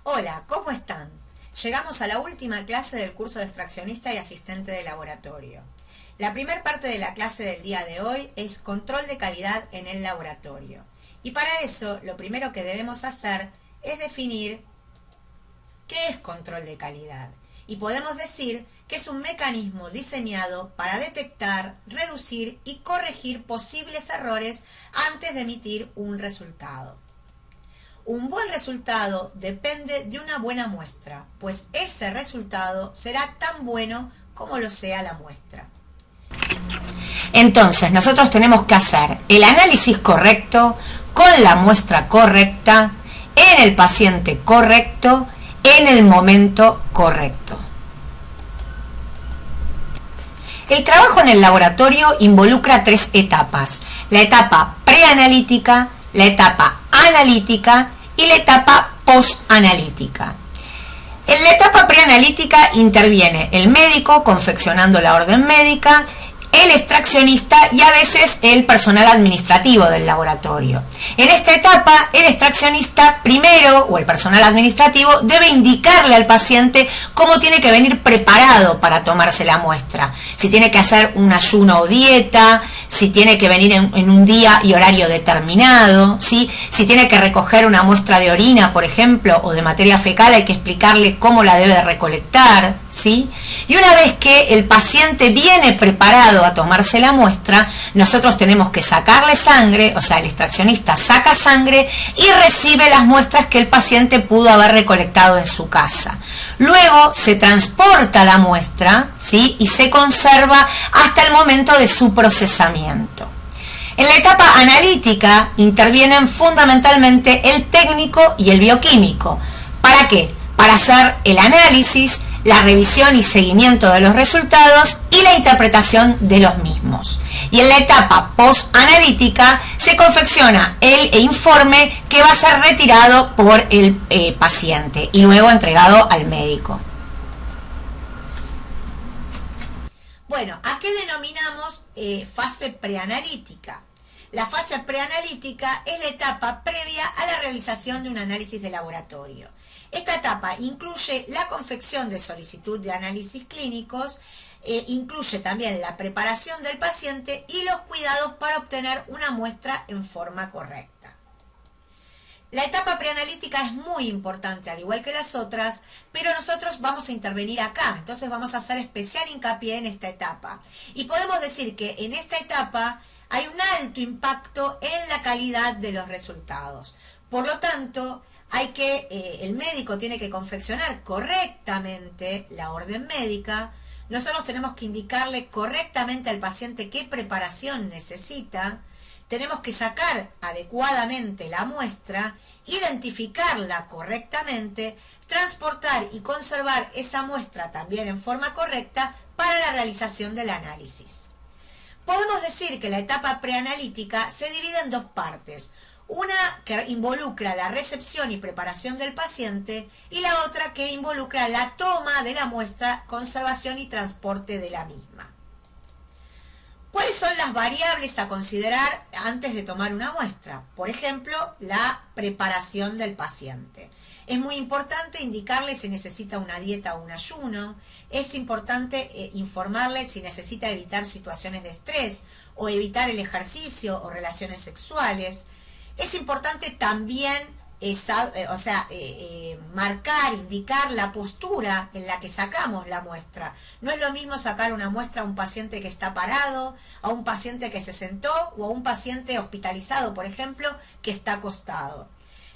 Hola, ¿cómo están? Llegamos a la última clase del curso de extraccionista y asistente de laboratorio. La primera parte de la clase del día de hoy es control de calidad en el laboratorio. Y para eso, lo primero que debemos hacer es definir qué es control de calidad. Y podemos decir que es un mecanismo diseñado para detectar, reducir y corregir posibles errores antes de emitir un resultado. Un buen resultado depende de una buena muestra, pues ese resultado será tan bueno como lo sea la muestra. Entonces, nosotros tenemos que hacer el análisis correcto, con la muestra correcta, en el paciente correcto, en el momento correcto. El trabajo en el laboratorio involucra 3 etapas: la etapa preanalítica, la etapa analítica y la etapa postanalítica. En la etapa preanalítica interviene el médico confeccionando la orden médica, el extraccionista y a veces el personal administrativo del laboratorio. En esta etapa, el extraccionista primero, o el personal administrativo, debe indicarle al paciente cómo tiene que venir preparado para tomarse la muestra. Si tiene que hacer un ayuno o dieta, si tiene que venir en un día y horario determinado, ¿sí? Si tiene que recoger una muestra de orina, por ejemplo, o de materia fecal, hay que explicarle cómo la debe recolectar, ¿sí? Y una vez que el paciente viene preparado a tomarse la muestra, nosotros tenemos que sacarle sangre, o sea, el extraccionista saca sangre y recibe las muestras que el paciente pudo haber recolectado en su casa. Luego se transporta la muestra, ¿sí? Y se conserva hasta el momento de su procesamiento. En la etapa analítica intervienen fundamentalmente el técnico y el bioquímico. ¿Para qué? Para hacer el análisis, la revisión y seguimiento de los resultados y la interpretación de los mismos. Y en la etapa postanalítica se confecciona el informe que va a ser retirado por el paciente y luego entregado al médico. Bueno, ¿a qué denominamos fase preanalítica? La fase preanalítica es la etapa previa a la realización de un análisis de laboratorio. Esta etapa incluye la confección de solicitud de análisis clínicos, incluye también la preparación del paciente y los cuidados para obtener una muestra en forma correcta. La etapa preanalítica es muy importante, al igual que las otras, pero nosotros vamos a intervenir acá, entonces vamos a hacer especial hincapié en esta etapa. Y podemos decir que en esta etapa hay un alto impacto en la calidad de los resultados. Por lo tanto, el médico tiene que confeccionar correctamente la orden médica. Nosotros tenemos que indicarle correctamente al paciente qué preparación necesita. Tenemos que sacar adecuadamente la muestra, identificarla correctamente, transportar y conservar esa muestra también en forma correcta para la realización del análisis. Podemos decir que la etapa preanalítica se divide en 2 partes. Una que involucra la recepción y preparación del paciente y la otra que involucra la toma de la muestra, conservación y transporte de la misma. ¿Cuáles son las variables a considerar antes de tomar una muestra? Por ejemplo, la preparación del paciente. Es muy importante indicarle si necesita una dieta o un ayuno. Es importante informarle si necesita evitar situaciones de estrés o evitar el ejercicio o relaciones sexuales. Es importante también marcar, indicar la postura en la que sacamos la muestra. No es lo mismo sacar una muestra a un paciente que está parado, a un paciente que se sentó o a un paciente hospitalizado, por ejemplo, que está acostado.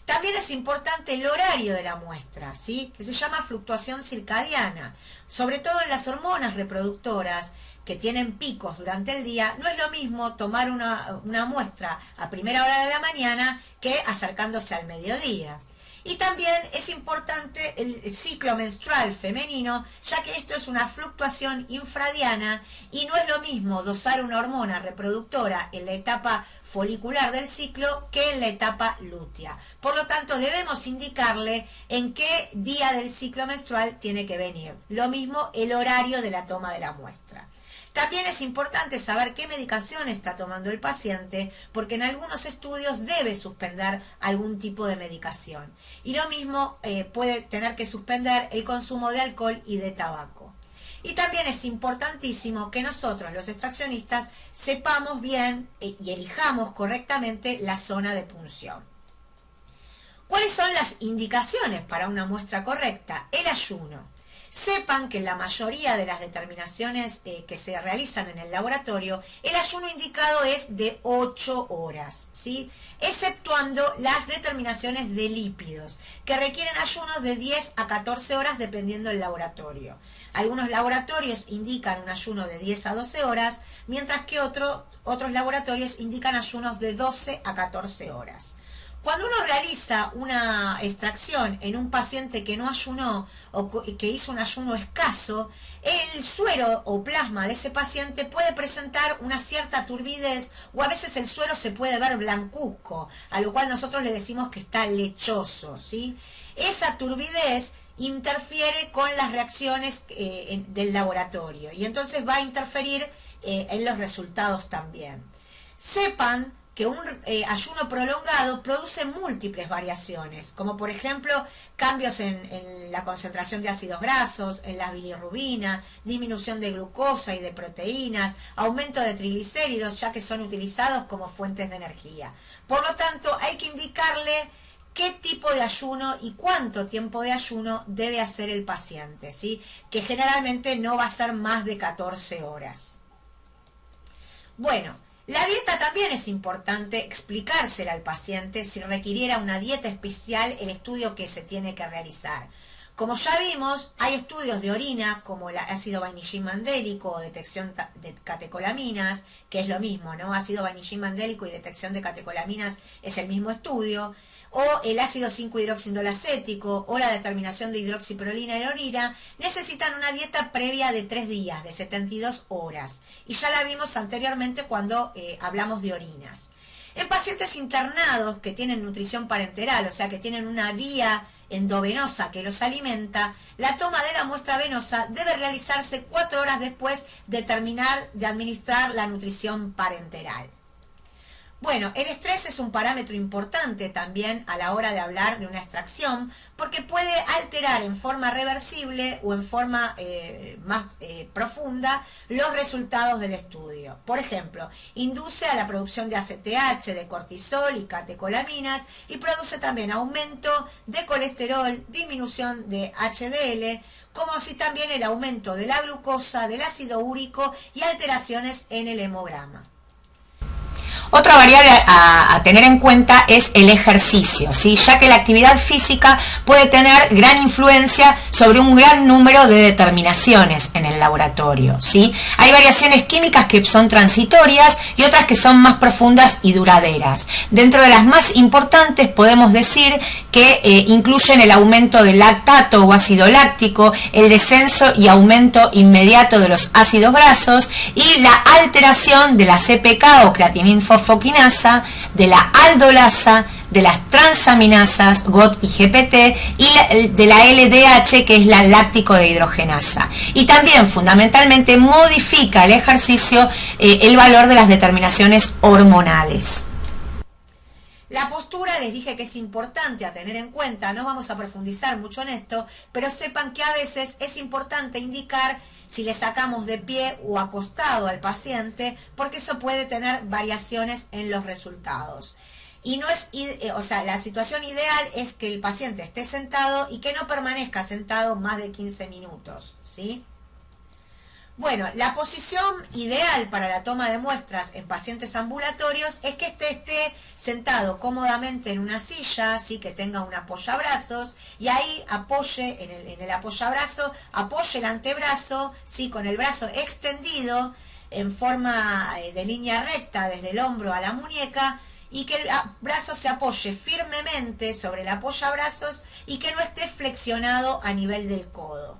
También es importante el horario de la muestra, ¿sí? Que se llama fluctuación circadiana. Sobre todo en las hormonas reproductoras que tienen picos durante el día, no es lo mismo tomar una muestra a primera hora de la mañana que acercándose al mediodía. Y también es importante el ciclo menstrual femenino, ya que esto es una fluctuación infradiana y no es lo mismo dosar una hormona reproductora en la etapa folicular del ciclo que en la etapa lútea. Por lo tanto, debemos indicarle en qué día del ciclo menstrual tiene que venir. Lo mismo el horario de la toma de la muestra. También es importante saber qué medicación está tomando el paciente, porque en algunos estudios debe suspender algún tipo de medicación. Y lo mismo puede tener que suspender el consumo de alcohol y de tabaco. Y también es importantísimo que nosotros, los extraccionistas, sepamos bien y elijamos correctamente la zona de punción. ¿Cuáles son las indicaciones para una muestra correcta? El ayuno. Sepan que en la mayoría de las determinaciones que se realizan en el laboratorio, el ayuno indicado es de 8 horas, ¿sí? Exceptuando las determinaciones de lípidos, que requieren ayunos de 10 a 14 horas dependiendo del laboratorio. Algunos laboratorios indican un ayuno de 10 a 12 horas, mientras que otros laboratorios indican ayunos de 12 a 14 horas. Cuando uno realiza una extracción en un paciente que no ayunó o que hizo un ayuno escaso, el suero o plasma de ese paciente puede presentar una cierta turbidez o a veces el suero se puede ver blancuzco, a lo cual nosotros le decimos que está lechoso, ¿sí? Esa turbidez interfiere con las reacciones del laboratorio y entonces va a interferir en los resultados también. Sepan que un ayuno prolongado produce múltiples variaciones, como por ejemplo cambios en la concentración de ácidos grasos, en la bilirrubina, disminución de glucosa y de proteínas, aumento de triglicéridos, ya que son utilizados como fuentes de energía. Por lo tanto, hay que indicarle qué tipo de ayuno y cuánto tiempo de ayuno debe hacer el paciente, ¿sí? Que generalmente no va a ser más de 14 horas. Bueno, la dieta también es importante explicársela al paciente si requiriera una dieta especial el estudio que se tiene que realizar. Como ya vimos, hay estudios de orina como el ácido vainillín-mandélico o detección de catecolaminas, que es lo mismo, ¿no? Ácido vainillín-mandélico y detección de catecolaminas es el mismo estudio, o el ácido 5-hidroxindolacético o la determinación de hidroxiprolina en orina, necesitan una dieta previa de 3 días, de 72 horas. Y ya la vimos anteriormente cuando hablamos de orinas. En pacientes internados que tienen nutrición parenteral, o sea que tienen una vía endovenosa que los alimenta, la toma de la muestra venosa debe realizarse 4 horas después de terminar de administrar la nutrición parenteral. Bueno, el estrés es un parámetro importante también a la hora de hablar de una extracción porque puede alterar en forma reversible o en forma más profunda los resultados del estudio. Por ejemplo, induce a la producción de ACTH, de cortisol y catecolaminas y produce también aumento de colesterol, disminución de HDL, como así también el aumento de la glucosa, del ácido úrico y alteraciones en el hemograma. Otra variable a tener en cuenta es el ejercicio, ¿sí? Ya que la actividad física puede tener gran influencia sobre un gran número de determinaciones en el laboratorio, ¿sí? Hay variaciones químicas que son transitorias y otras que son más profundas y duraderas. Dentro de las más importantes podemos decir que incluyen el aumento del lactato o ácido láctico, el descenso y aumento inmediato de los ácidos grasos y la alteración de la CPK o creatinina-fosfoquinasa, de la aldolasa, de las transaminasas GOT y GPT y de la LDH, que es la láctico dehidrogenasa. Y también fundamentalmente modifica el ejercicio el valor de las determinaciones hormonales. La postura les dije que es importante a tener en cuenta, no vamos a profundizar mucho en esto, pero sepan que a veces es importante indicar si le sacamos de pie o acostado al paciente, porque eso puede tener variaciones en los resultados. Y no es, o sea, la situación ideal es que el paciente esté sentado y que no permanezca sentado más de 15 minutos, ¿sí? Bueno, la posición ideal para la toma de muestras en pacientes ambulatorios es que esté sentado cómodamente en una silla, ¿sí? Que tenga un apoyabrazos y ahí apoye, en el apoyabrazo, apoye el antebrazo, ¿sí? Con el brazo extendido en forma de línea recta desde el hombro a la muñeca y que el brazo se apoye firmemente sobre el apoyabrazos y que no esté flexionado a nivel del codo.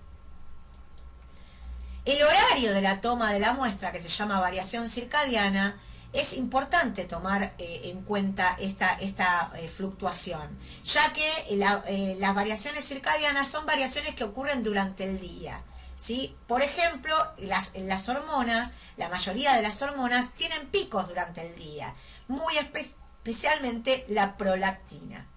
El horario de la toma de la muestra, que se llama variación circadiana, es importante tomar en cuenta esta fluctuación, ya que las variaciones circadianas son variaciones que ocurren durante el día, ¿sí? Por ejemplo, las hormonas, la mayoría de las hormonas tienen picos durante el día, muy especialmente la prolactina.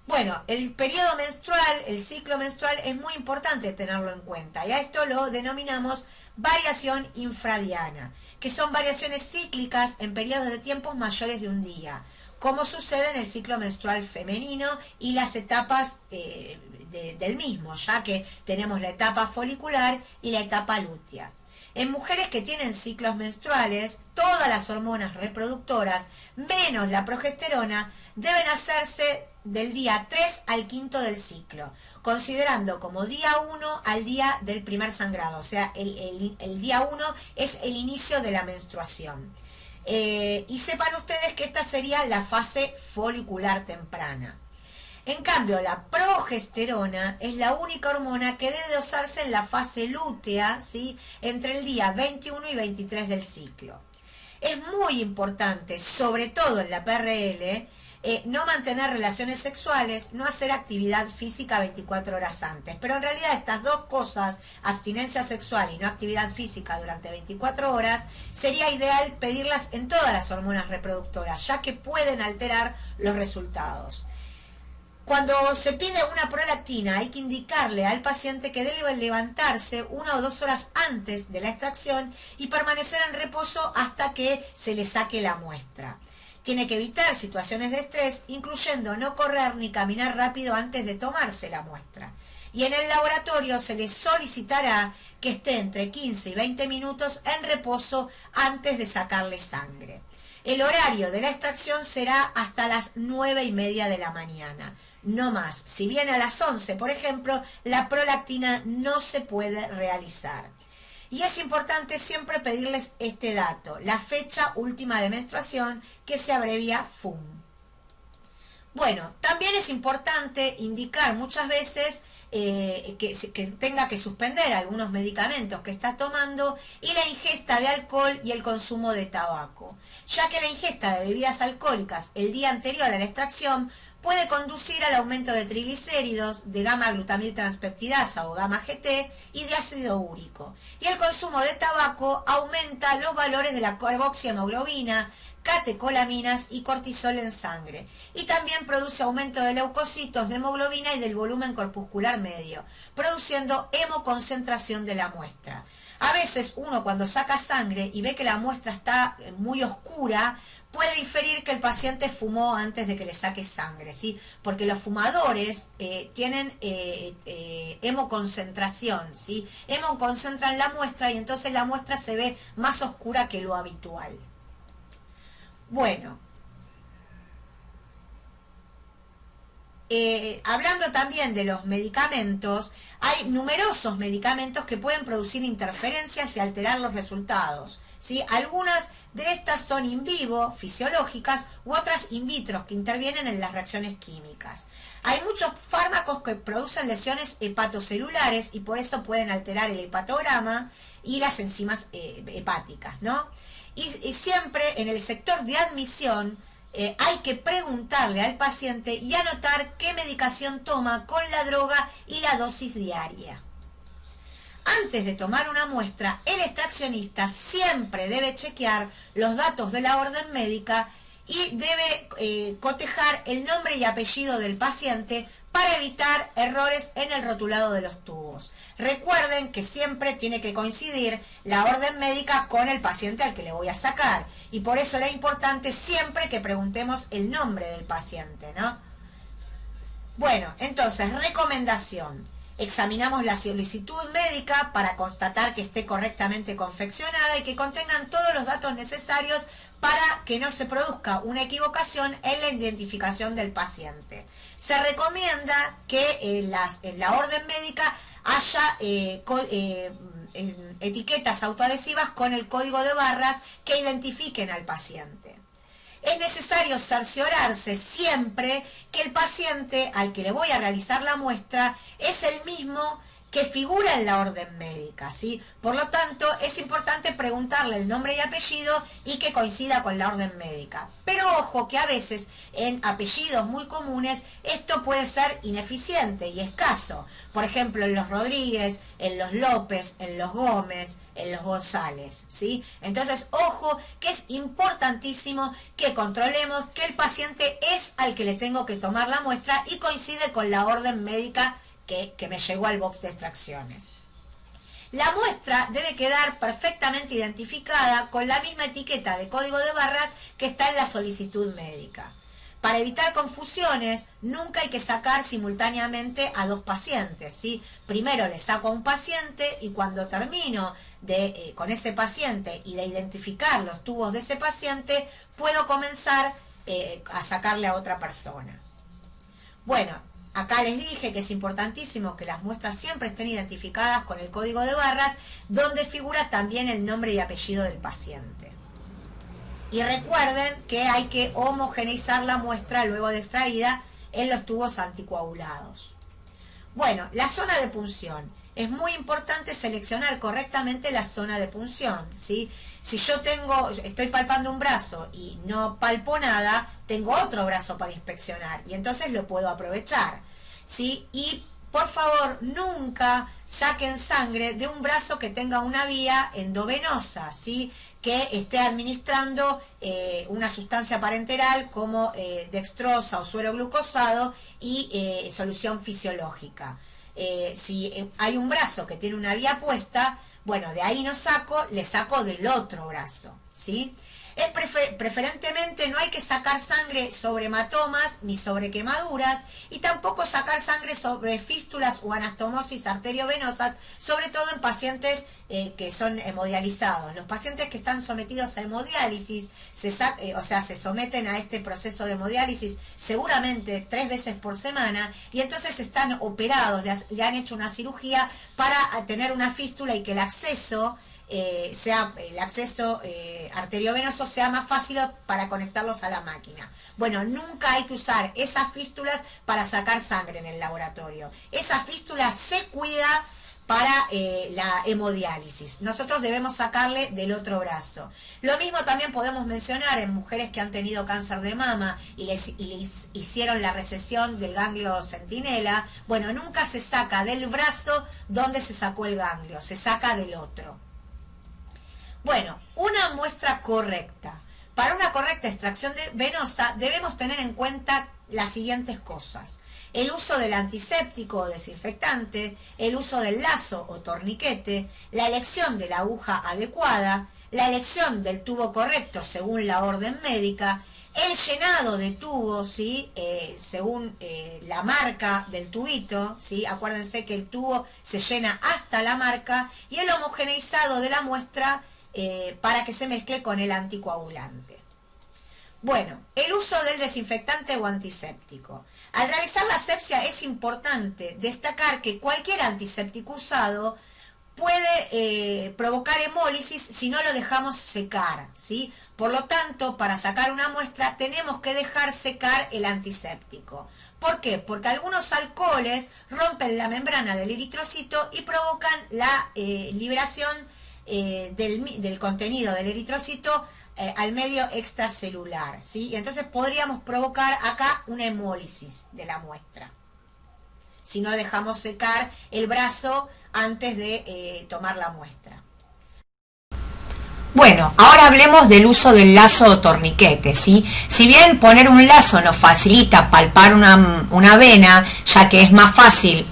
Bueno, el periodo menstrual, el ciclo menstrual es muy importante tenerlo en cuenta y a esto lo denominamos variación infradiana, que son variaciones cíclicas en periodos de tiempos mayores de un día, como sucede en el ciclo menstrual femenino y las etapas del mismo, ya que tenemos la etapa folicular y la etapa lútea. En mujeres que tienen ciclos menstruales, todas las hormonas reproductoras, menos la progesterona, deben hacerse del día 3 al 5 del ciclo, considerando como día 1 al día del primer sangrado, o sea, el día 1 es el inicio de la menstruación. Y sepan ustedes que esta sería la fase folicular temprana. En cambio, la progesterona es la única hormona que debe de usarse en la fase lútea, ¿sí? Entre el día 21 y 23 del ciclo. Es muy importante, sobre todo en la PRL, no mantener relaciones sexuales, no hacer actividad física 24 horas antes. Pero en realidad estas dos cosas, abstinencia sexual y no actividad física durante 24 horas, sería ideal pedirlas en todas las hormonas reproductoras, ya que pueden alterar los resultados. Cuando se pide una prolactina hay que indicarle al paciente que debe levantarse 1 o 2 horas antes de la extracción y permanecer en reposo hasta que se le saque la muestra. Tiene que evitar situaciones de estrés, incluyendo no correr ni caminar rápido antes de tomarse la muestra. Y en el laboratorio se le solicitará que esté entre 15 y 20 minutos en reposo antes de sacarle sangre. El horario de la extracción será hasta las 9:30 de la mañana. No más. Si viene a las 11, por ejemplo, la prolactina no se puede realizar. Y es importante siempre pedirles este dato, la fecha última de menstruación, que se abrevia FUM. Bueno, también es importante indicar muchas veces que tenga que suspender algunos medicamentos que está tomando y la ingesta de alcohol y el consumo de tabaco, ya que la ingesta de bebidas alcohólicas el día anterior a la extracción puede conducir al aumento de triglicéridos, de gamma-glutamiltranspeptidasa o gamma-GT y de ácido úrico. Y el consumo de tabaco aumenta los valores de la carboxihemoglobina, catecolaminas y cortisol en sangre. Y también produce aumento de leucocitos, de hemoglobina y del volumen corpuscular medio, produciendo hemoconcentración de la muestra. A veces uno cuando saca sangre y ve que la muestra está muy oscura, puede inferir que el paciente fumó antes de que le saque sangre, ¿sí? Porque los fumadores tienen hemoconcentración, ¿sí? Hemoconcentran la muestra y entonces la muestra se ve más oscura que lo habitual. Bueno, hablando también de los medicamentos, hay numerosos medicamentos que pueden producir interferencias y alterar los resultados, ¿sí? Algunas de estas son in vivo, fisiológicas, u otras in vitro, que intervienen en las reacciones químicas. Hay muchos fármacos que producen lesiones hepatocelulares y por eso pueden alterar el hepatograma y las enzimas hepáticas, ¿no? Y siempre en el sector de admisión hay que preguntarle al paciente y anotar qué medicación toma con la droga y la dosis diaria. Antes de tomar una muestra, el extraccionista siempre debe chequear los datos de la orden médica y debe cotejar el nombre y apellido del paciente para evitar errores en el rotulado de los tubos. Recuerden que siempre tiene que coincidir la orden médica con el paciente al que le voy a sacar. Y por eso era importante siempre que preguntemos el nombre del paciente, ¿no? Bueno, entonces, recomendación. Examinamos la solicitud médica para constatar que esté correctamente confeccionada y que contengan todos los datos necesarios para que no se produzca una equivocación en la identificación del paciente. Se recomienda que en la orden médica haya etiquetas autoadhesivas con el código de barras que identifiquen al paciente. Es necesario cerciorarse siempre que el paciente al que le voy a realizar la muestra es el mismo que figura en la orden médica, ¿sí? Por lo tanto, es importante preguntarle el nombre y apellido y que coincida con la orden médica. Pero ojo que a veces en apellidos muy comunes esto puede ser ineficiente y escaso. Por ejemplo, en los Rodríguez, en los López, en los Gómez, en los González, ¿sí? Entonces, ojo que es importantísimo que controlemos que el paciente es al que le tengo que tomar la muestra y coincide con la orden médica que me llegó al box de extracciones. La muestra debe quedar perfectamente identificada con la misma etiqueta de código de barras que está en la solicitud médica. Para evitar confusiones, nunca hay que sacar simultáneamente a dos pacientes, ¿sí? Primero le saco a un paciente y cuando termino con ese paciente y de identificar los tubos de ese paciente, puedo comenzar a sacarle a otra persona. Bueno, acá les dije que es importantísimo que las muestras siempre estén identificadas con el código de barras, donde figura también el nombre y apellido del paciente. Y recuerden que hay que homogeneizar la muestra luego de extraída en los tubos anticoagulados. Bueno, la zona de punción. Es muy importante seleccionar correctamente la zona de punción, ¿sí? Si yo estoy palpando un brazo y no palpo nada, tengo otro brazo para inspeccionar y entonces lo puedo aprovechar, ¿sí? Y por favor, nunca saquen sangre de un brazo que tenga una vía endovenosa, ¿sí? Que esté administrando una sustancia parenteral como dextrosa o suero glucosado y solución fisiológica. Si hay un brazo que tiene una vía puesta, bueno, de ahí no saco, le saco del otro brazo, ¿sí? Preferentemente no hay que sacar sangre sobre hematomas ni sobre quemaduras y tampoco sacar sangre sobre fístulas o anastomosis arteriovenosas, sobre todo en pacientes que son hemodializados. Los pacientes que están sometidos a hemodiálisis, se someten a este proceso de hemodiálisis seguramente 3 veces por semana y entonces están operados, le han hecho una cirugía para tener una fístula y que el acceso arteriovenoso sea más fácil para conectarlos a la máquina. Bueno, nunca hay que usar esas fístulas para sacar sangre en el laboratorio. Esa fístula se cuida para la hemodiálisis. Nosotros debemos sacarle del otro brazo. Lo mismo también podemos mencionar en mujeres que han tenido cáncer de mama y les hicieron la recesión del ganglio centinela. Bueno, nunca se saca del brazo donde se sacó el ganglio, se saca del otro. Bueno, una muestra correcta. Para una correcta extracción venosa debemos tener en cuenta las siguientes cosas. El uso del antiséptico o desinfectante, el uso del lazo o torniquete, la elección de la aguja adecuada, la elección del tubo correcto según la orden médica, el llenado de tubos, ¿sí? Según la marca del tubito, ¿sí? Acuérdense que el tubo se llena hasta la marca, y el homogeneizado de la muestra para que se mezcle con el anticoagulante. Bueno, el uso del desinfectante o antiséptico. Al realizar la asepsia es importante destacar que cualquier antiséptico usado puede provocar hemólisis si no lo dejamos secar, ¿sí? Por lo tanto, para sacar una muestra tenemos que dejar secar el antiséptico. ¿Por qué? Porque algunos alcoholes rompen la membrana del eritrocito y provocan la liberación del contenido del eritrocito al medio extracelular, ¿sí? Y entonces podríamos provocar acá una hemólisis de la muestra si no dejamos secar el brazo antes de tomar la muestra. Bueno, ahora hablemos del uso del lazo o torniquete, ¿sí? Si bien poner un lazo nos facilita palpar una vena, ya que es más fácil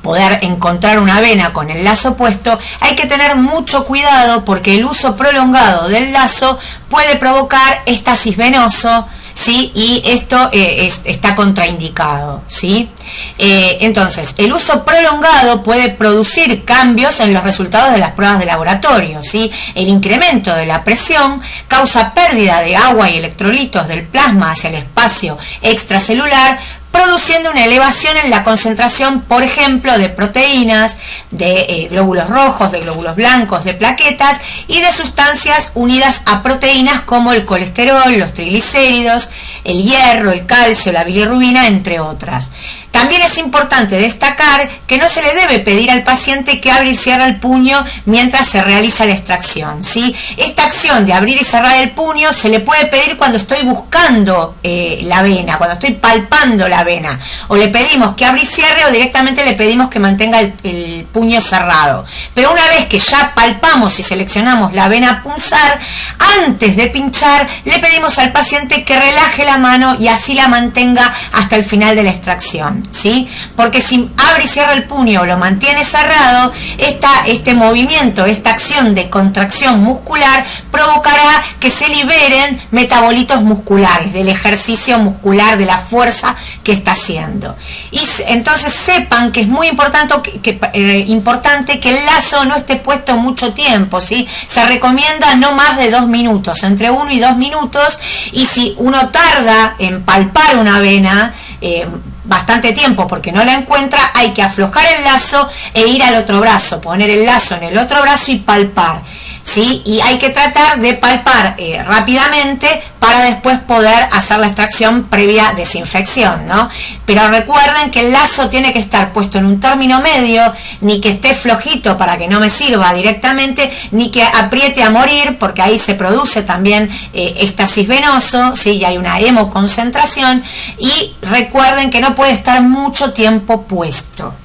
poder encontrar una vena con el lazo puesto, hay que tener mucho cuidado porque el uso prolongado del lazo puede provocar estasis venoso, ¿sí? Y esto está contraindicado, ¿sí? Entonces, el uso prolongado puede producir cambios en los resultados de las pruebas de laboratorio, ¿sí? El incremento de la presión causa pérdida de agua y electrolitos del plasma hacia el espacio extracelular, produciendo una elevación en la concentración, por ejemplo, de proteínas, de glóbulos rojos, de glóbulos blancos, de plaquetas y de sustancias unidas a proteínas como el colesterol, los triglicéridos, el hierro, el calcio, la bilirrubina, entre otras. También es importante destacar que no se le debe pedir al paciente que abra y cierre el puño mientras se realiza la extracción, ¿sí? Esta acción de abrir y cerrar el puño se le puede pedir cuando estoy buscando la vena, cuando estoy palpando la vena, o le pedimos que abra y cierre o directamente le pedimos que mantenga el puño cerrado. Pero una vez que ya palpamos y seleccionamos la vena punzar, antes de pinchar le pedimos al paciente que relaje la mano y así la mantenga hasta el final de la extracción, ¿sí? Porque si abre y cierra el puño o lo mantiene cerrado, este movimiento, esta acción de contracción muscular provocará que se liberen metabolitos musculares del ejercicio muscular, de la fuerza que está haciendo. Y entonces sepan que es muy importante que el lazo no esté puesto mucho tiempo, ¿sí? Se recomienda no más de 2 minutos, entre 1 y 2 minutos, y si uno tarda en palpar una vena bastante tiempo porque no la encuentra, hay que aflojar el lazo e ir al otro brazo, poner el lazo en el otro brazo y palpar, ¿sí? Y hay que tratar de palpar rápidamente para después poder hacer la extracción previa desinfección, ¿no? Pero recuerden que el lazo tiene que estar puesto en un término medio, ni que esté flojito para que no me sirva directamente, ni que apriete a morir, porque ahí se produce también éxtasis venoso, ¿sí? Y hay una hemoconcentración, y recuerden que no puede estar mucho tiempo puesto.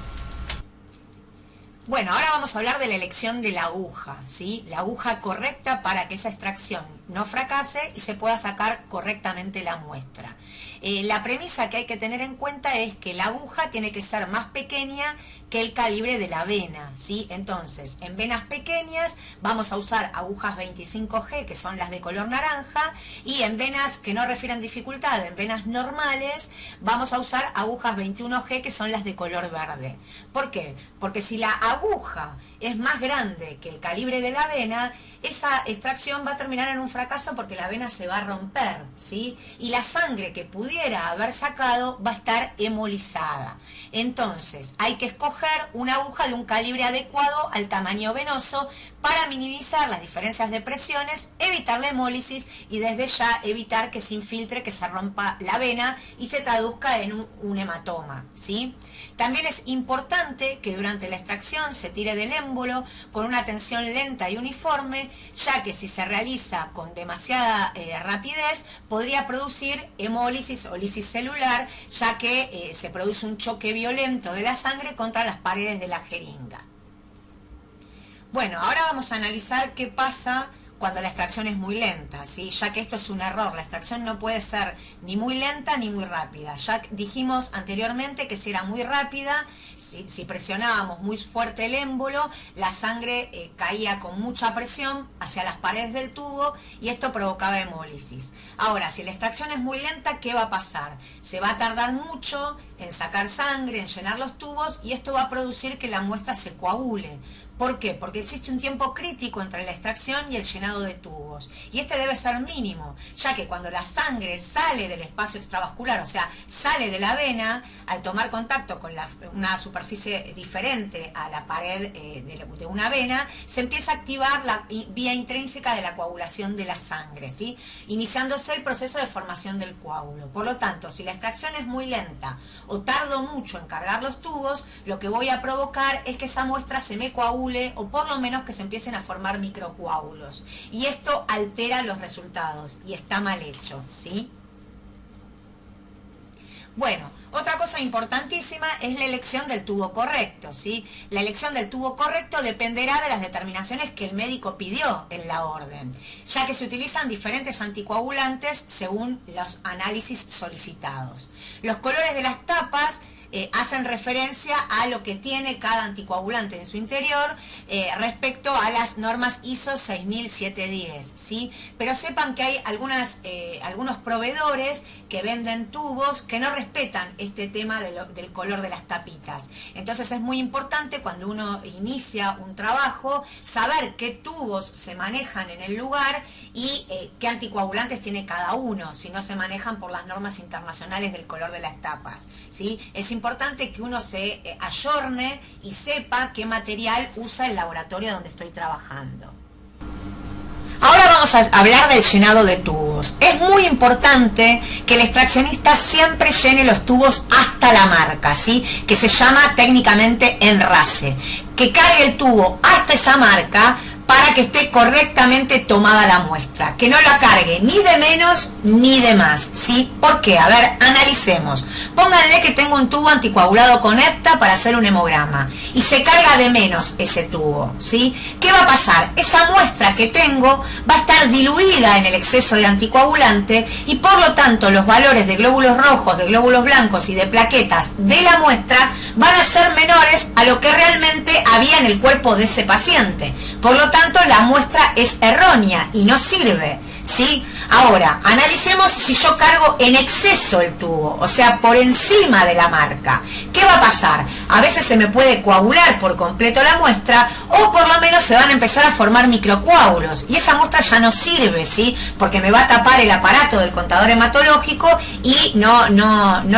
Bueno, ahora vamos a hablar de la elección de la aguja, ¿sí? La aguja correcta para que esa extracción no fracase y se pueda sacar correctamente la muestra. La premisa que hay que tener en cuenta es que la aguja tiene que ser más pequeña que el calibre de la vena, ¿sí? Entonces, en venas pequeñas vamos a usar agujas 25G, que son las de color naranja, y en venas que no refieren dificultad, en venas normales, vamos a usar agujas 21G, que son las de color verde. ¿Por qué? Porque si la aguja es más grande que el calibre de la vena, esa extracción va a terminar en un fracaso porque la vena se va a romper, ¿sí? Y la sangre que pudiera haber sacado va a estar hemolizada. Entonces, hay que escoger una aguja de un calibre adecuado al tamaño venoso para minimizar las diferencias de presiones, evitar la hemólisis y desde ya evitar que se infiltre, que se rompa la vena y se traduzca en un hematoma, ¿sí? También es importante que durante la extracción se tire del émbolo con una tensión lenta y uniforme, ya que si se realiza con demasiada rapidez podría producir hemólisis o lisis celular, ya que se produce un choque violento de la sangre contra las paredes de la jeringa. Bueno, ahora vamos a analizar qué pasa cuando la extracción es muy lenta, ¿sí? Ya que esto es un error, la extracción no puede ser ni muy lenta ni muy rápida. Ya dijimos anteriormente que si era muy rápida, si presionábamos muy fuerte el émbolo, la sangre caía con mucha presión hacia las paredes del tubo y esto provocaba hemólisis. Ahora, si la extracción es muy lenta, ¿qué va a pasar? Se va a tardar mucho en sacar sangre, en llenar los tubos, y esto va a producir que la muestra se coagule. ¿Por qué? Porque existe un tiempo crítico entre la extracción y el llenado de tubos. Y este debe ser mínimo, ya que cuando la sangre sale del espacio extravascular, o sea, sale de la vena, al tomar contacto con una superficie diferente a la pared de una vena, se empieza a activar la vía intrínseca de la coagulación de la sangre, ¿sí? Iniciándose el proceso de formación del coágulo. Por lo tanto, si la extracción es muy lenta o tardo mucho en cargar los tubos, lo que voy a provocar es que esa muestra se me coagule, o por lo menos que se empiecen a formar microcoágulos. Y esto altera los resultados y está mal hecho, ¿sí? Bueno, otra cosa importantísima es la elección del tubo correcto, ¿sí? La elección del tubo correcto dependerá de las determinaciones que el médico pidió en la orden, ya que se utilizan diferentes anticoagulantes según los análisis solicitados. Los colores de las tapas hacen referencia a lo que tiene cada anticoagulante en su interior respecto a las normas ISO 6710, ¿sí? Pero sepan que hay algunos proveedores que venden tubos que no respetan este tema del color de las tapitas. Entonces es muy importante cuando uno inicia un trabajo saber qué tubos se manejan en el lugar y qué anticoagulantes tiene cada uno, si no se manejan por las normas internacionales del color de las tapas, ¿sí? Es importante que uno se ayorne y sepa qué material usa el laboratorio donde estoy trabajando. Ahora vamos a hablar del llenado de tubos. tubos. Es muy importante que el extraccionista siempre llene los tubos hasta la marca, ¿sí? Que se llama técnicamente enrase. Que cargue el tubo hasta esa marca para que esté correctamente tomada la muestra, que no la cargue ni de menos ni de más, ¿sí? ¿Por qué? A ver, analicemos. Pónganle que tengo un tubo anticoagulado con EPTA para hacer un hemograma y se carga de menos ese tubo, ¿sí? ¿Qué va a pasar? Esa muestra que tengo va a estar diluida en el exceso de anticoagulante y por lo tanto los valores de glóbulos rojos, de glóbulos blancos y de plaquetas de la muestra van a ser menores a lo que realmente había en el cuerpo de ese paciente. Por lo tanto, la muestra es errónea y no sirve, ¿sí? Ahora, analicemos si yo cargo en exceso el tubo, o sea, por encima de la marca. ¿Qué va a pasar? A veces se me puede coagular por completo la muestra o por lo menos se van a empezar a formar microcoágulos y esa muestra ya no sirve, ¿sí? Porque me va a tapar el aparato del contador hematológico y no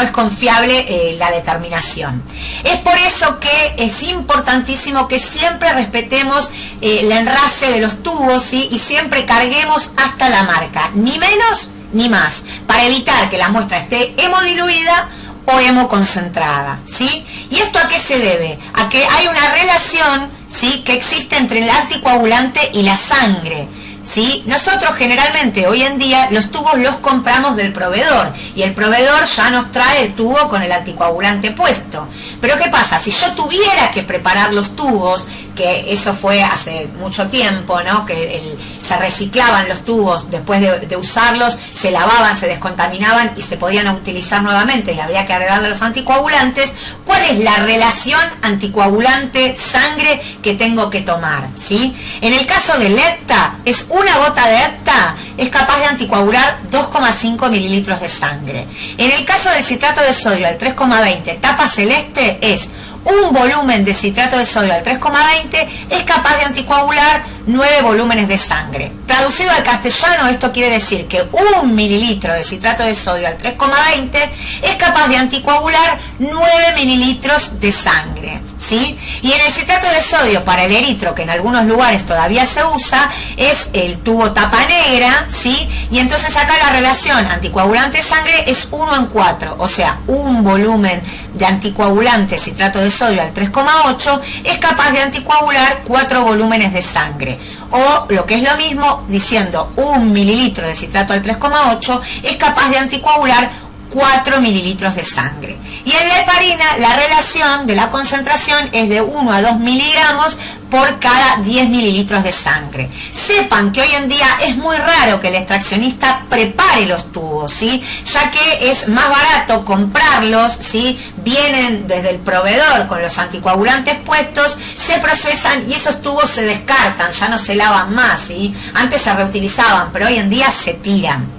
es confiable la determinación. Es por eso que es importantísimo que siempre respetemos el enrase de los tubos, ¿sí? Y siempre carguemos hasta la marca, ni menos ni más, para evitar que la muestra esté hemodiluida o hemoconcentrada, ¿sí? ¿Y esto a qué se debe? A que hay una relación, ¿sí?, que existe entre el anticoagulante y la sangre, ¿sí? Nosotros generalmente hoy en día los tubos los compramos del proveedor y el proveedor ya nos trae el tubo con el anticoagulante puesto. Pero ¿qué pasa? Si yo tuviera que preparar los tubos, que eso fue hace mucho tiempo, ¿no? Que se reciclaban los tubos después de usarlos, se lavaban, se descontaminaban y se podían utilizar nuevamente y habría que agregarle los anticoagulantes. ¿Cuál es la relación anticoagulante-sangre que tengo que tomar, ¿sí? En el caso del EPTA, una gota de EPTA es capaz de anticoagular 2,5 mililitros de sangre. En el caso del citrato de sodio al 3,20, tapa celeste, es un volumen de citrato de sodio al 3,20 es capaz de anticoagular 9 volúmenes de sangre. Traducido al castellano, esto quiere decir que 1 mililitro de citrato de sodio al 3,20 es capaz de anticoagular 9 mililitros de sangre, ¿sí? Y en el citrato de sodio para el eritro, que en algunos lugares todavía se usa, es el tubo tapa negra, ¿sí? Y entonces acá la relación anticoagulante-sangre es 1 en 4, o sea, un volumen de anticoagulante citrato de sodio al 3,8 es capaz de anticoagular 4 volúmenes de sangre. O lo que es lo mismo, diciendo 1 mililitro de citrato al 3,8 es capaz de anticoagular 4 mililitros de sangre. Y en la heparina la relación de la concentración es de 1 a 2 miligramos por cada 10 mililitros de sangre. Sepan que hoy en día es muy raro que el extraccionista prepare los tubos, ¿sí? Ya que es más barato comprarlos, ¿sí? Vienen desde el proveedor con los anticoagulantes puestos, se procesan y esos tubos se descartan, ya no se lavan más, ¿sí? Antes se reutilizaban, pero hoy en día se tiran.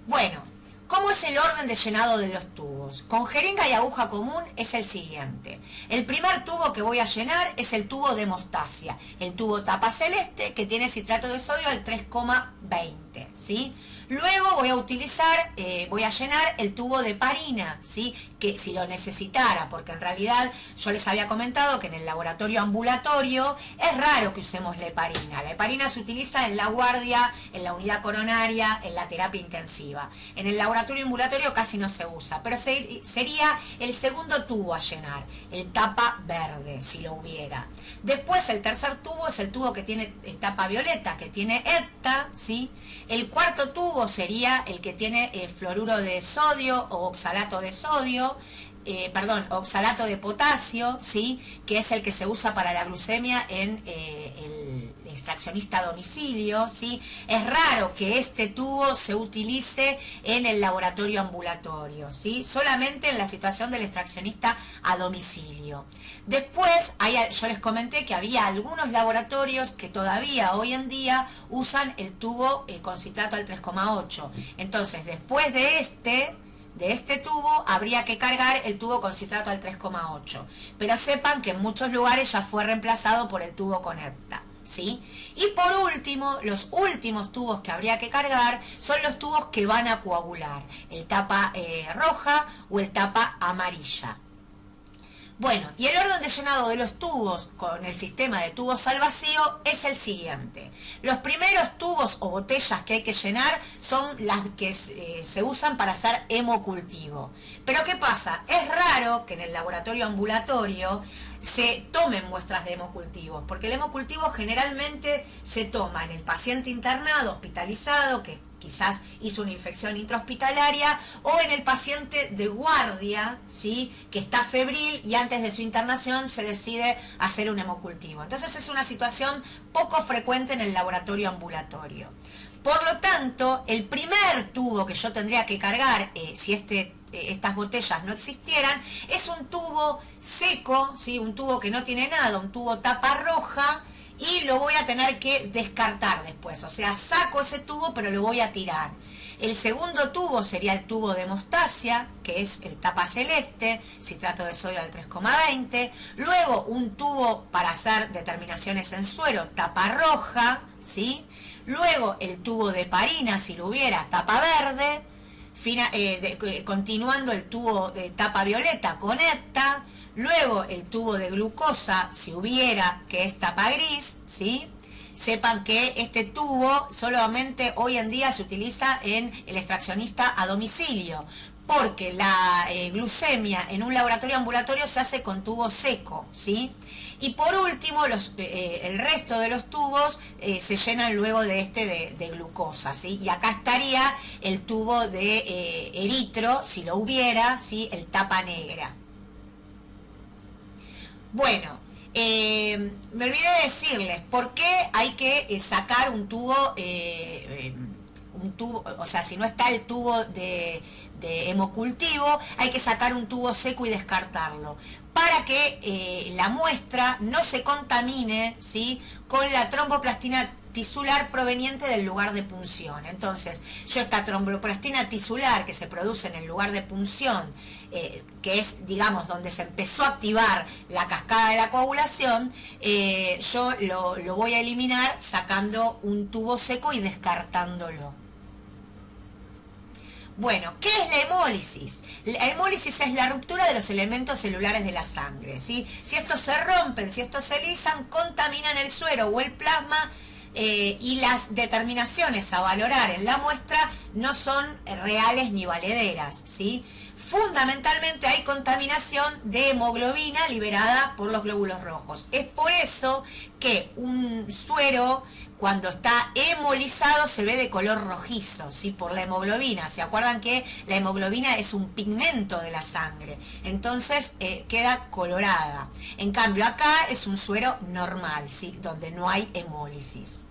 Bueno, ¿cómo es el orden de llenado de los tubos? Con jeringa y aguja común es el siguiente. El primer tubo que voy a llenar es el tubo de hemostasia, el tubo tapa celeste que tiene citrato de sodio al 3,20, ¿sí? Luego voy a utilizar, voy a llenar el tubo de heparina, ¿sí? Que si lo necesitara, porque en realidad yo les había comentado que en el laboratorio ambulatorio es raro que usemos la heparina. La heparina se utiliza en la guardia, en la unidad coronaria, en la terapia intensiva. En el laboratorio ambulatorio casi no se usa, pero sería el segundo tubo a llenar, el tapa verde, si lo hubiera. Después el tercer tubo es el tubo que tiene tapa violeta, que tiene EPTA, ¿sí? El cuarto tubo sería el que tiene fluoruro de sodio o oxalato de sodio, oxalato de potasio, ¿sí? Que es el que se usa para la glucemia en el extraccionista a domicilio, ¿sí? Es raro que este tubo se utilice en el laboratorio ambulatorio, ¿sí? Solamente en la situación del extraccionista a domicilio. Después, yo les comenté que había algunos laboratorios que todavía hoy en día usan el tubo con citrato al 3,8. Entonces, después de este tubo habría que cargar el tubo con citrato al 3,8. Pero sepan que en muchos lugares ya fue reemplazado por el tubo con EPTA, ¿sí? Y por último, los últimos tubos que habría que cargar son los tubos que van a coagular, el tapa roja o el tapa amarilla. Bueno, y el orden de llenado de los tubos con el sistema de tubos al vacío es el siguiente. Los primeros tubos o botellas que hay que llenar son las que se usan para hacer hemocultivo. Pero ¿qué pasa? Es raro que en el laboratorio ambulatorio se tomen muestras de hemocultivos, porque el hemocultivo generalmente se toma en el paciente internado, hospitalizado, que quizás hizo una infección intrahospitalaria, o en el paciente de guardia, ¿sí?, que está febril y antes de su internación se decide hacer un hemocultivo. Entonces es una situación poco frecuente en el laboratorio ambulatorio. Por lo tanto, el primer tubo que yo tendría que cargar, si estas botellas no existieran, es un tubo seco, ¿sí?, un tubo que no tiene nada, un tubo tapa roja, y lo voy a tener que descartar después, o sea, saco ese tubo pero lo voy a tirar. El segundo tubo sería el tubo de hemostasia, que es el tapa celeste, citrato de sodio al 3,20. Luego un tubo para hacer determinaciones en suero, tapa roja, ¿sí? Luego el tubo de heparina, si lo hubiera, tapa verde. Continuando el tubo de tapa violeta con EPTA. Luego el tubo de glucosa, si hubiera, que es tapa gris, ¿sí? Sepan que este tubo solamente hoy en día se utiliza en el extraccionista a domicilio, porque la glucemia en un laboratorio ambulatorio se hace con tubo seco, ¿sí? Y por último, el resto de los tubos se llenan luego de glucosa, ¿sí? Y acá estaría el tubo de eritro, si lo hubiera, ¿sí?, el tapa negra. Bueno, me olvidé de decirles por qué hay que sacar un tubo, o sea, si no está el tubo de hemocultivo, hay que sacar un tubo seco y descartarlo, para que la muestra no se contamine, ¿sí?, con la tromboplastina tisular proveniente del lugar de punción. Entonces, yo esta tromboplastina tisular que se produce en el lugar de punción, que es, digamos, donde se empezó a activar la cascada de la coagulación, yo lo voy a eliminar sacando un tubo seco y descartándolo. Bueno, ¿qué es la hemólisis? La hemólisis es la ruptura de los elementos celulares de la sangre, ¿sí? Si estos se rompen, si estos se lisan, contaminan el suero o el plasma, y las determinaciones a valorar en la muestra no son reales ni valederas, ¿sí? Fundamentalmente hay contaminación de hemoglobina liberada por los glóbulos rojos. Es por eso que un suero, cuando está hemolizado, se ve de color rojizo, ¿sí?, por la hemoglobina. ¿Se acuerdan que la hemoglobina es un pigmento de la sangre? Entonces queda colorada. En cambio acá es un suero normal, ¿sí?, donde no hay hemólisis.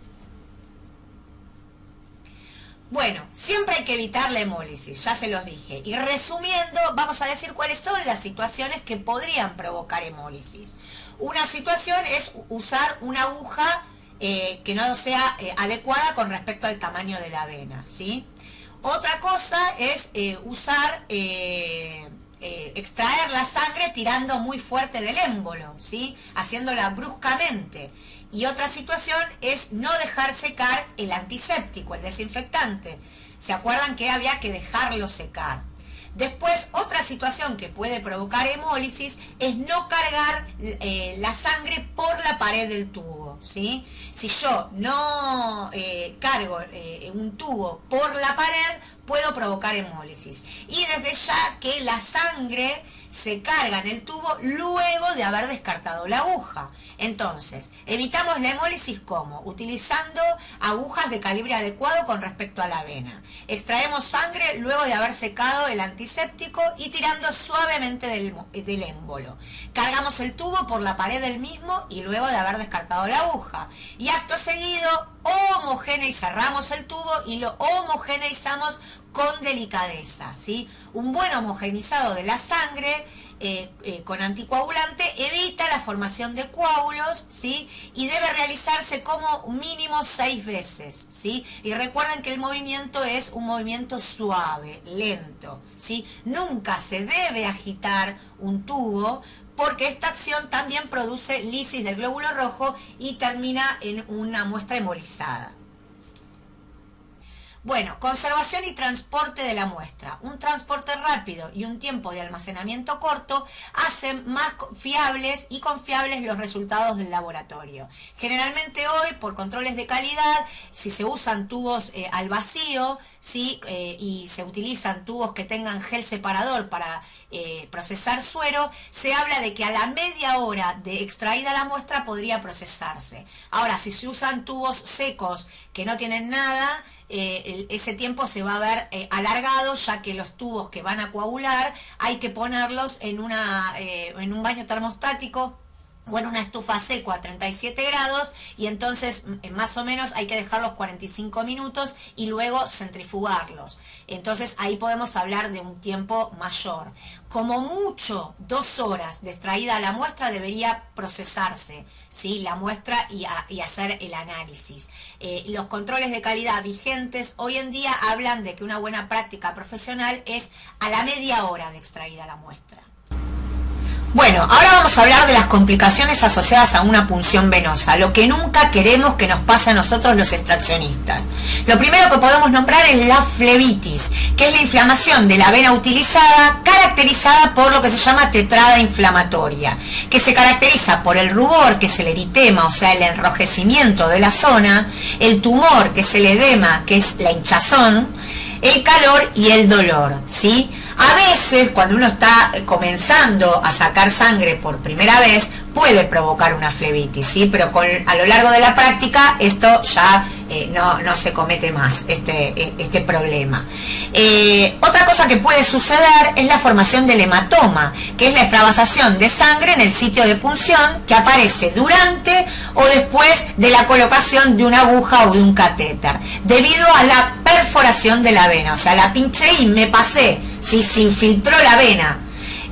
Bueno, siempre hay que evitar la hemólisis, ya se los dije. Y resumiendo, vamos a decir cuáles son las situaciones que podrían provocar hemólisis. Una situación es usar una aguja que no sea adecuada con respecto al tamaño de la vena, ¿sí? Otra cosa es extraer la sangre tirando muy fuerte del émbolo, ¿sí?, haciéndola bruscamente. Y otra situación es no dejar secar el antiséptico, el desinfectante. ¿Se acuerdan que había que dejarlo secar? Después, otra situación que puede provocar hemólisis es no cargar la sangre por la pared del tubo, ¿sí? Si yo no cargo un tubo por la pared, puedo provocar hemólisis. Y desde ya que la sangre se carga en el tubo luego de haber descartado la aguja. Entonces, evitamos la hemólisis ¿cómo? Utilizando agujas de calibre adecuado con respecto a la vena. Extraemos sangre luego de haber secado el antiséptico y tirando suavemente del émbolo. Cargamos el tubo por la pared del mismo y luego de haber descartado la aguja. Y acto seguido, cerramos el tubo y lo homogeneizamos con delicadeza, ¿sí? Un buen homogeneizado de la sangre con anticoagulante evita la formación de coágulos, ¿sí?, y debe realizarse como mínimo 6 veces, ¿sí? Y recuerden que el movimiento es un movimiento suave, lento, ¿sí? Nunca se debe agitar un tubo, porque esta acción también produce lisis del glóbulo rojo y termina en una muestra hemolizada. Bueno, conservación y transporte de la muestra. Un transporte rápido y un tiempo de almacenamiento corto hacen más fiables y confiables los resultados del laboratorio. Generalmente hoy, por controles de calidad, si se usan tubos al vacío, ¿sí? Y se utilizan tubos que tengan gel separador para procesar suero, se habla de que a la media hora de extraída la muestra podría procesarse. Ahora, si se usan tubos secos que no tienen nada, ese tiempo se va a ver alargado, ya que los tubos que van a coagular hay que ponerlos en un baño termostático o en una estufa seco a 37 grados, y entonces más o menos hay que dejarlos 45 minutos y luego centrifugarlos. Entonces ahí podemos hablar de un tiempo mayor. Como mucho 2 horas de extraída la muestra debería procesarse, ¿sí? La muestra y hacer el análisis. Los controles de calidad vigentes hoy en día hablan de que una buena práctica profesional es a la media hora de extraída la muestra. Bueno, ahora vamos a hablar de las complicaciones asociadas a una punción venosa, lo que nunca queremos que nos pase a nosotros los extraccionistas. Lo primero que podemos nombrar es la flebitis, que es la inflamación de la vena utilizada, caracterizada por lo que se llama tetrada inflamatoria, que se caracteriza por el rubor, que es el eritema, o sea, el enrojecimiento de la zona, el tumor, que es el edema, que es la hinchazón, el calor y el dolor, ¿sí? A veces, cuando uno está comenzando a sacar sangre por primera vez, puede provocar una flebitis, ¿sí? Pero a lo largo de la práctica esto ya no se comete más, este problema. Otra cosa que puede suceder es la formación del hematoma, que es la extravasación de sangre en el sitio de punción que aparece durante o después de la colocación de una aguja o de un catéter, debido a la perforación de la vena. O sea, la pinché y me pasé, ¿sí? Se infiltró la vena.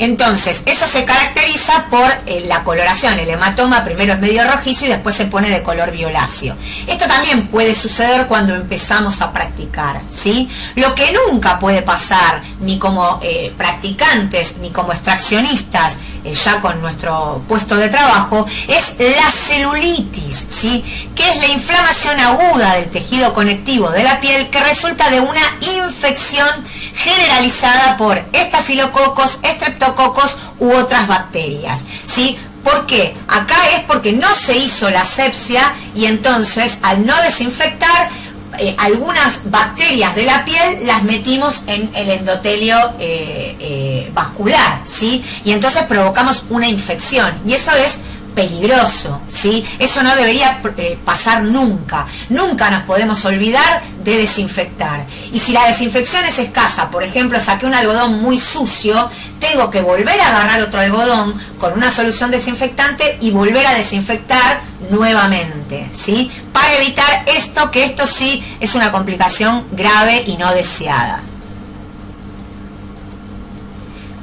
Entonces, eso se caracteriza por la coloración. El hematoma primero es medio rojizo y después se pone de color violáceo. Esto también puede suceder cuando empezamos a practicar, ¿sí? Lo que nunca puede pasar, ni como practicantes, ni como extraccionistas, ya con nuestro puesto de trabajo, es la celulitis, ¿sí? Que es la inflamación aguda del tejido conectivo de la piel que resulta de una infección generalizada por estafilococos, estreptococos u otras bacterias, ¿sí? ¿Por qué? Acá es porque no se hizo la asepsia y entonces al no desinfectar algunas bacterias de la piel las metimos en el endotelio vascular, ¿sí? Y entonces provocamos una infección y eso es peligroso, ¿sí? Eso no debería pasar nunca. Nunca nos podemos olvidar de desinfectar. Y si la desinfección es escasa, por ejemplo, saqué un algodón muy sucio, tengo que volver a agarrar otro algodón con una solución desinfectante y volver a desinfectar nuevamente, ¿sí? Para evitar esto, que esto sí es una complicación grave y no deseada.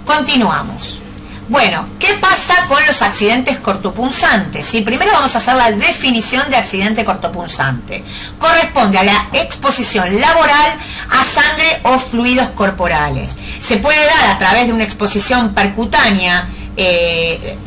Continuamos. Bueno, ¿qué pasa con los accidentes cortopunzantes? ¿Sí? Primero vamos a hacer la definición de accidente cortopunzante. Corresponde a la exposición laboral a sangre o fluidos corporales. Se puede dar a través de una exposición percutánea,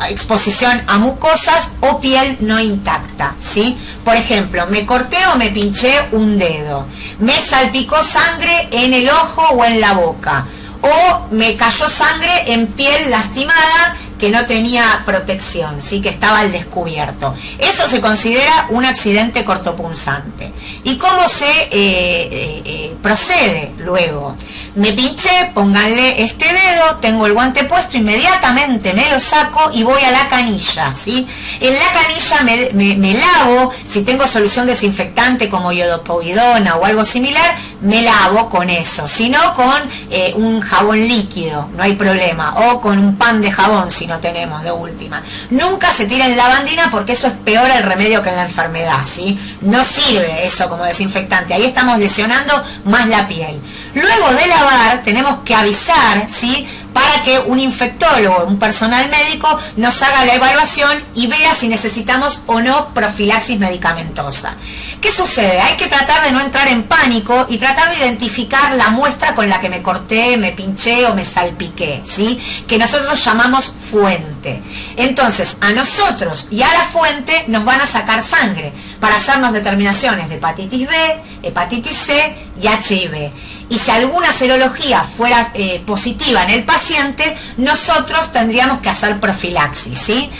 exposición a mucosas o piel no intacta, ¿sí? Por ejemplo, me corté o me pinché un dedo, me salpicó sangre en el ojo o en la boca, o me cayó sangre en piel lastimada que no tenía protección, ¿sí? Que estaba al descubierto. Eso se considera un accidente cortopunzante. ¿Y cómo se procede luego? Me pinché, pónganle este dedo, tengo el guante puesto, inmediatamente me lo saco y voy a la canilla, ¿sí? En la canilla me lavo, si tengo solución desinfectante como iodopovidona o algo similar, me lavo con eso, si no con un jabón líquido, no hay problema, o con un pan de jabón si no tenemos, de última. Nunca se tira en lavandina porque eso es peor el remedio que en la enfermedad, ¿sí? No sirve eso como desinfectante, ahí estamos lesionando más la piel. Luego de lavar tenemos que avisar, ¿sí? Para que un infectólogo, un personal médico, nos haga la evaluación y vea si necesitamos o no profilaxis medicamentosa. ¿Qué sucede? Hay que tratar de no entrar en pánico y tratar de identificar la muestra con la que me corté, me pinché o me salpiqué, ¿sí? Que nosotros llamamos fuente. Entonces, a nosotros y a la fuente nos van a sacar sangre para hacernos determinaciones de hepatitis B, hepatitis C y HIV. Y si alguna serología fuera positiva en el paciente, nosotros tendríamos que hacer profilaxis, ¿sí?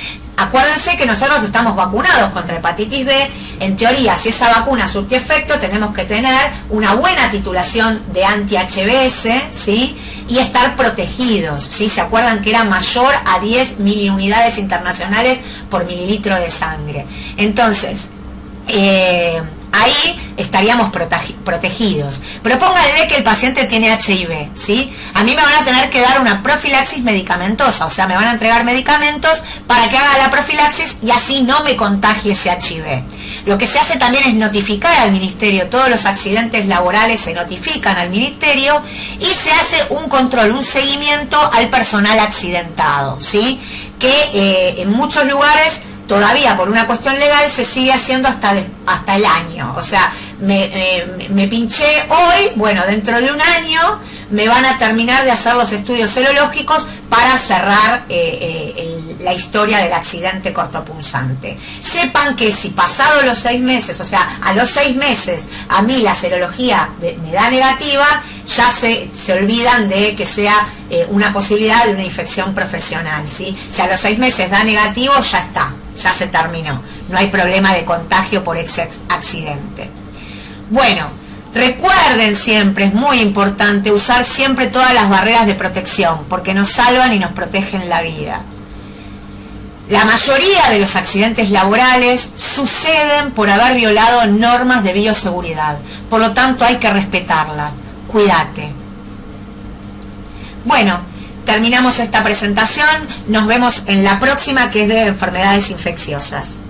Acuérdense que nosotros estamos vacunados contra hepatitis B. En teoría, si esa vacuna surte efecto, tenemos que tener una buena titulación de anti-HBs, ¿sí? Y estar protegidos, ¿sí? ¿Se acuerdan que era mayor a 10 miliunidades internacionales por mililitro de sangre? Entonces, ahí estaríamos protegidos. Pero pónganle que el paciente tiene HIV, ¿sí? A mí me van a tener que dar una profilaxis medicamentosa, o sea, me van a entregar medicamentos para que haga la profilaxis y así no me contagie ese HIV. Lo que se hace también es notificar al ministerio, todos los accidentes laborales se notifican al ministerio y se hace un control, un seguimiento al personal accidentado, ¿sí? Que en muchos lugares todavía por una cuestión legal se sigue haciendo hasta el año. O sea, me pinché hoy, bueno, dentro de un año me van a terminar de hacer los estudios serológicos para cerrar la historia del accidente cortopunzante. Sepan que si pasados los 6 meses, o sea, a los 6 meses a mí la serología me da negativa, ya se olvidan de que sea una posibilidad de una infección profesional, ¿sí? Si a los 6 meses da negativo, ya está, ya se terminó. No hay problema de contagio por ese accidente. Bueno, recuerden siempre, es muy importante, usar siempre todas las barreras de protección, porque nos salvan y nos protegen la vida. La mayoría de los accidentes laborales suceden por haber violado normas de bioseguridad, por lo tanto hay que respetarlas. Cuídate. Bueno, terminamos esta presentación, nos vemos en la próxima, que es de enfermedades infecciosas.